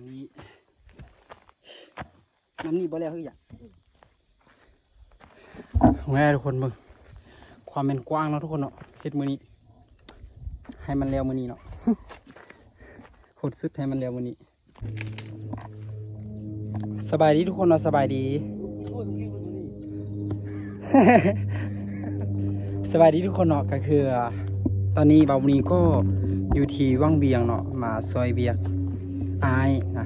ณนี้น้ำนี่บ่แล้วคืออย่างแม่ทุกคนมึงความเป็นกว้างเนาะทุกคนเนาะเฮ็ดมือนี้ให้มันแล้วมือนี้เนาะหดสุดให้มันแล้วมือนี้สบายดีทุกคนเนาะสบายดีสบายดีทุกคนเนาะก็คือตอนนี้บ่าวมือนี้ก็อยู่ที่ว่างเบียงเนาะมาซอยเบียกอายนะ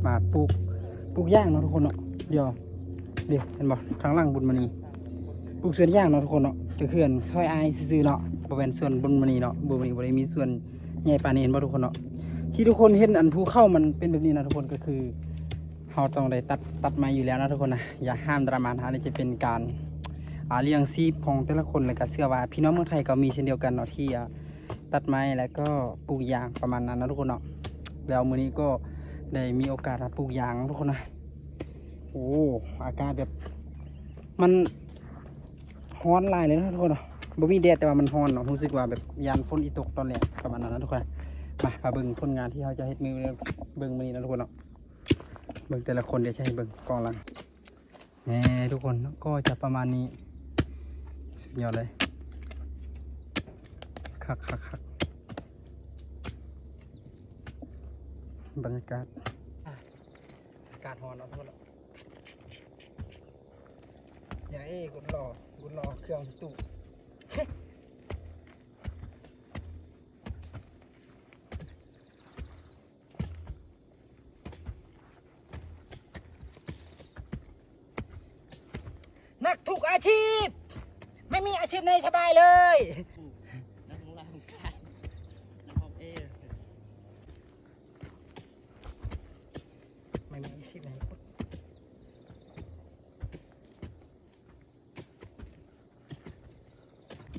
มาปลูกย่างเนาะทุกคนเนาะเดี๋ยวเห็นบ่ข้างล่างบุญมณีปลูกสวนย่างเนาะทุกคนเนาะจะเขื่อนซอยอายซื่อๆเนาะบริเวณส่วนบุญมณีเนาะบุญมณีบริมีส่วนใหญ่ปานนี้เห็นบ่ทุกคนเนาะที่ทุกคนเห็นอันภูเข้ามันเป็นแบบนี้นะทุกคนก็คือเราต้องได้ตัดไม้อยู่แล้วนะทุกคนนะอย่าห้ามดราม่านะนี่จะเป็นการเลี้ยงชีพของแต่ละคนและก็เชื่อว่าพี่น้องเมืองไทยก็มีเช่นเดียวกันเนาะที่ตัดไม้แล้วก็ปลูกยางประมาณนั้นนะทุกคนเนาะแล้วมื้อนี้ก็ได้มีโอกาสปลูกยางทุกคนนะโอ้อากาศแบบมันร้อนหลายเลยนะทุกคนเนาะบ่มีแดดแต่ว่ามันร้อนเนาะรู้สึกว่าแบบยานฝนอีตกตอนแรกประมาณนั้นนะทุกคนมาเบิ่งผลงานที่เขาจะเฮ็ดมือเบิ่งมื้อนี้นะทุกคนเนาะเบิ่งแต่ละคนเดี๋ยวใช้เบิ่งกองหลังนี่ทุกคนก็จะประมาณนี้เดี๋ยวเลยคักบรรยากาศอากาศร้อนเนาะทุกคนอย่ากุดรอเครื่องตู้นักทุกอาชีพไม่มีอาชีพไหนสบายเลยนักของเราของการนักของไม่มีอาชีพไหน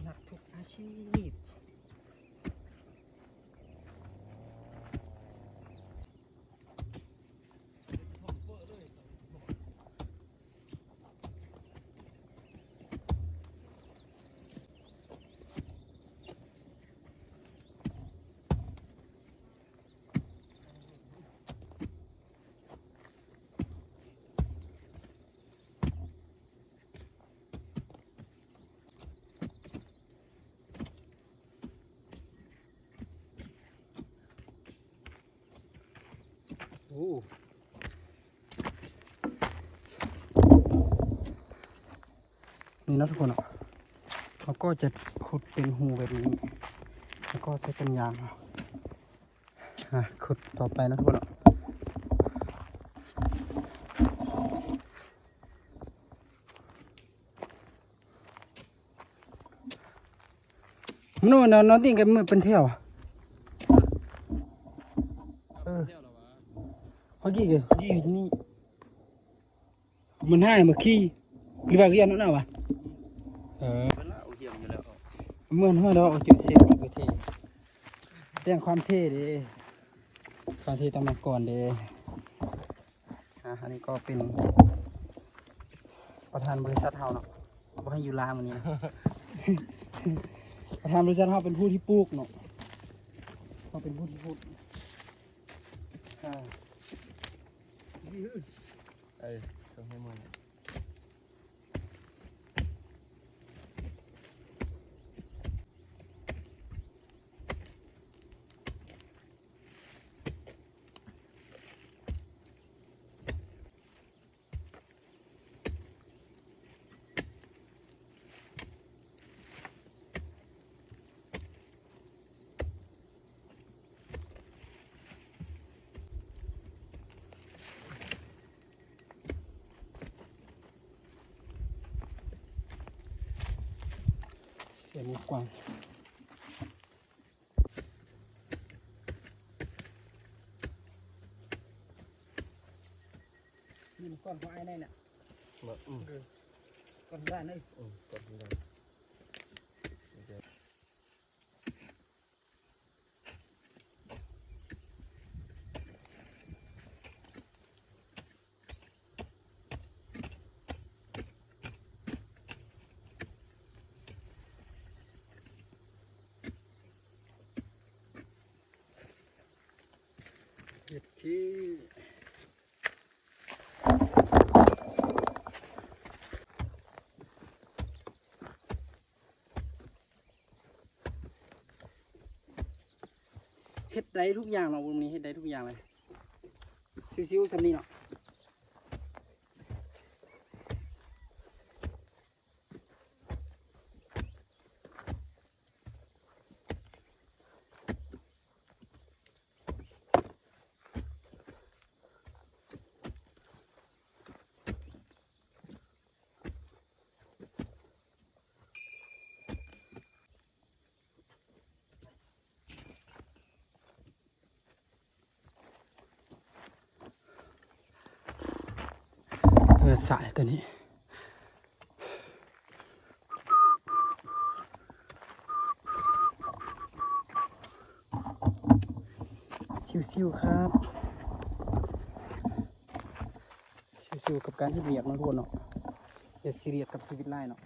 นักทุกอาชีพนี่นะทุกคนเขาก็จะขุดเป็นหูแบบนี้แล้วก็ใส่เป็นยางขุดต่อไปนะทุกคนนู่นน้องติ่งกันมือเป็นเที่ยวเขากี่กันยี่นี่มันให้มาขี้หรือว่าเรียนนั่นน่ะวะเมื่อเราเอาจุดเสียมันคือเท่แต่งความเท่ดิความเท่ต้องมาก่อนดิอันนี้ก็เป็นประธานบริษัทเฮาเนาะบ่ให้อยู่ลาวันนี้นะ ประธานบริษัทเฮาเป็นผู้ที่ปลูกเนาะเขาเป็นผู้ที่ปลูกต้องให้มันเสียมุกกว้างนี่มันก้อนของไอ้ได้เนี่ยก้อนด้านนี่ก้อนด้านเห็ดขี้ ฮ็ดได้ทุกอย่างเนาะวันนี้เฮ็ดได้ทุกอย่างเลยซิวๆสำนี้เนาะสายตัวนี้ซิวๆครับซิวๆกับการที่เรียกนะทุกคนเนาะอย่าซีเรียสกับชีวิตไร่เนาะ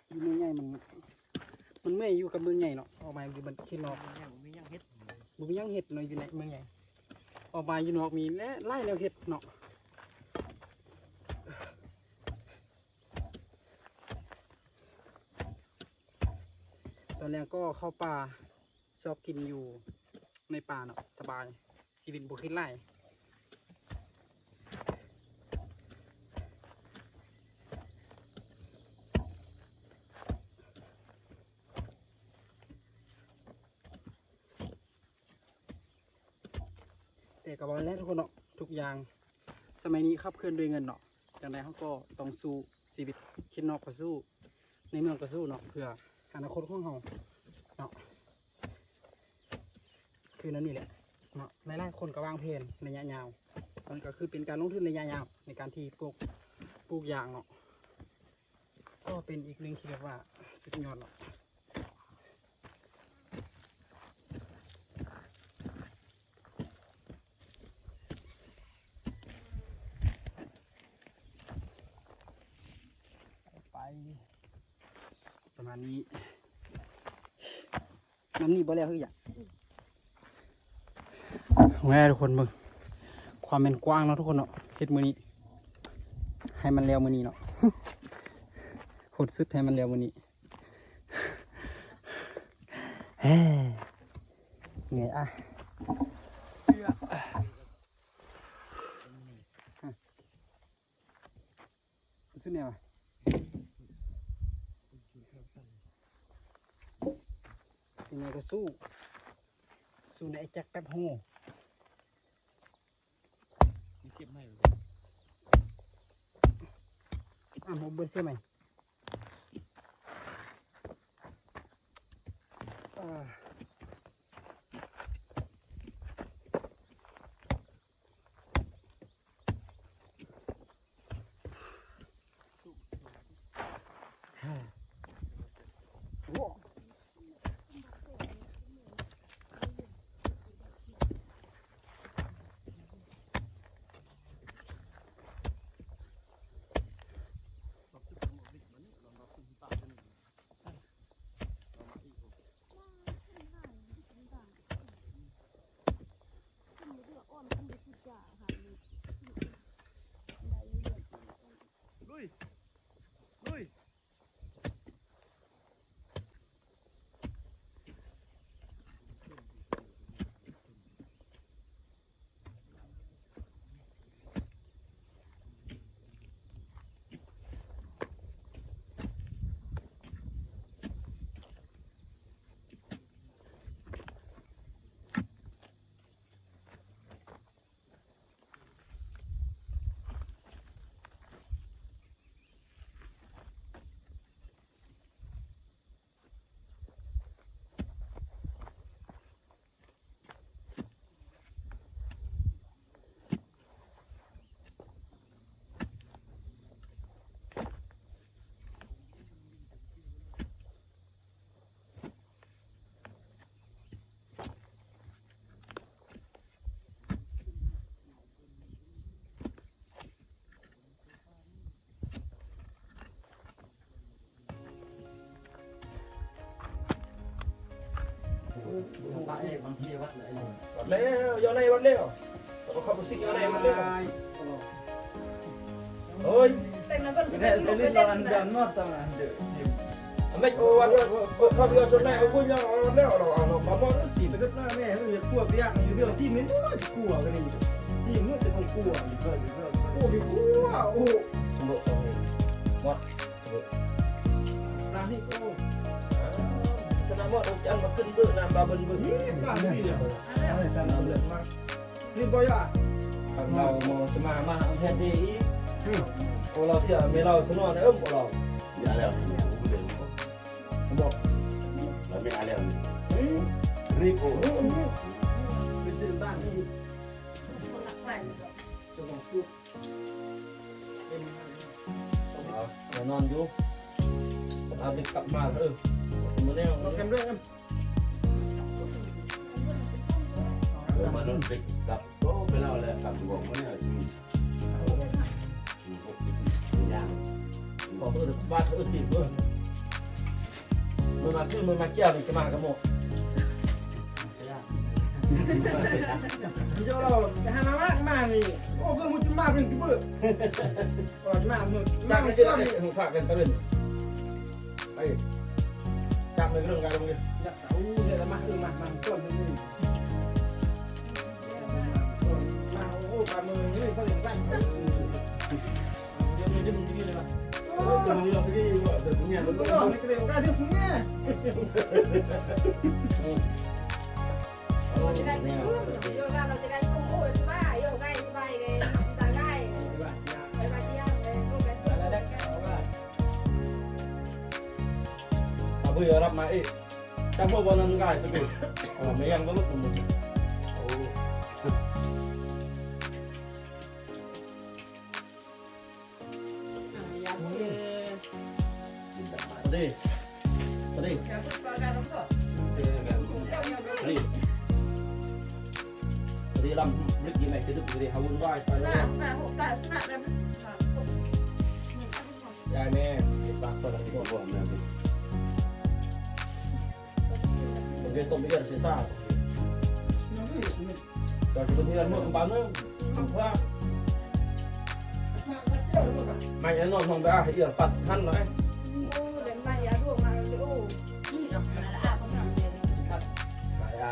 อยู่เมืองใหญ่มันไม่อยู่กับเมืองใหญ่เนาะออกมาอยู่บนที่นอกมีย่างเห็ดเนาะอยู่ในเมืองใหญ่ออกมาอยู่นอกมีและไร่แล้วเห็ดเนาะตอนแรกก็เข้าป่าชอบกินอยู่ในป่าเนาะสบายชีวิตบุคคลไร่แต่กับวันแรกทุกคนเนาะทุกอย่างสมัยนี้ขับเคลื่อนด้วยเงินเนาะอย่างไรเขาก็ต้องสู้ชีวิตคิดนอกก็สู้ในเมืองก็สู้เนาะเพื่ออนาคตของเราเนาะคือนั่นนี่แหละเนาะหลายๆคนก็วางแผนระยะยาวมันก็คือเป็นการลงทุนระยะยาวในการที่ปลูกยางเนาะก็เป็นอีกหนึ่งที่เรียกว่าสุดยอดเนาะไปประมาณนี้น้ำนี่บ่แล้วคืออย่างแม่ทุกคนมึงความเป็นกว้างเนาะทุกคนเนาะเฮ็ดมือนี้ให้มันเร็วมือนี้เนาะหดสุดให้มันเร็วมือนี้เฮ้ยเหนื่อยอ่ะสุดเนี่ยวะยังไงก็สู้ในไอ้แจ็คแป๊บโฮมีเสียบไหมผมเบิร์เสียบไหมลุยแล้วย้อนในวัดแล้วเราเข้าไปซิกย้อนในวัดแล้วเฮ้ย แต่นั้นก็ไม่ได้เซลินเราอันเดียวนอดสมานเดือดสิ ไม่โอ้วันนี้เขาเดียวส่วนแม่เอาคุยยังเอาแล้วเราเอามาบอกแล้วสีไปก็หน้าแม่เขาจะกลัวเปียกอยู่เดียวสีมิ้นก็จะกลัวกันนี่สีมิ้นจะต้องกลัวโอ้ยกลัวโอ้สมบูรณ์หมดร้านนี้โอ้สนามว่าองค์จันมาขึ้นเบื้องน้ำบาเบิ้ลเบิ้งนี่ร้านนี้เนี่ยน้ำเลือดมากนี่บ่อยอ่ะเราโมจะมาแทนที่โอ้เราเสียไม่เราสนอนเอิ่มเรา อย่าแล้วเดิน บอก เราไม่เอาแล้วรีบโอ้ เป็นตื่นบ้านที่จะต้องพูดเรานอนอยู่เอาไปกลับมามาแนวเราแคมด้วยกัน มาโดนไปกับโอ้ไปเล่าแล้วกับบอกว่าเนี่ยย่าง ขอเพื่อนบ้านสิเพื่อนมันมาซื้อมันมาเกี่ยวมันจะมากับหมดเจ้าเราไปหมานี่โอ้ก็มึงจะมาเป็นกี่เบื่อก่อนมามึงจากนั้นจะหัวฝากกันตะลึงไอ้จำในเรื่องการมึงอยากเอาเดี๋ยวมามาต้นมึงมาโอ้การมึงนี่เขาเรียกกันเดี๋ยวมึงจะมึงจะกินอะไรโอ้ยมึงเราไปกินว่าแต่ทุกอย่างมันก็ไม่เกี่ยวกับการที่ผมเนี่ยเราจะได้โยกเราจะได้กุ้งโอ้ยบ้าโยกได้สบายเลยตาได้ไปมาเที่ยวเลยลูกไปเที่ยวแล้วได้ เอาเบื่อรับมาอีกจำพวกวันนั้นง่ายสุดไม่ยังก็ลุกมึงโอ้ดีดีดีลำลึกยังไงจะดึกดีฮาวุ่นวายไปแล้วยายแม่ปากตัวนี้ บอกนะ ผมจะต้มไปกันเสียซ่าตอนที่เป็นเรื่องเมื่อบ้านนึงว่าไม่ยันนอนห้องไปอ่ะเอียปัดหั่นหน่อย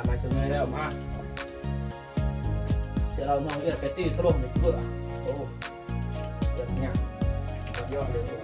มาชมเลยแล้วมาเดี๋ยวเรานอนเอียดไปตีตลมหนึ่งเพื่อโอ้ยอดเงี้ยยอดเลย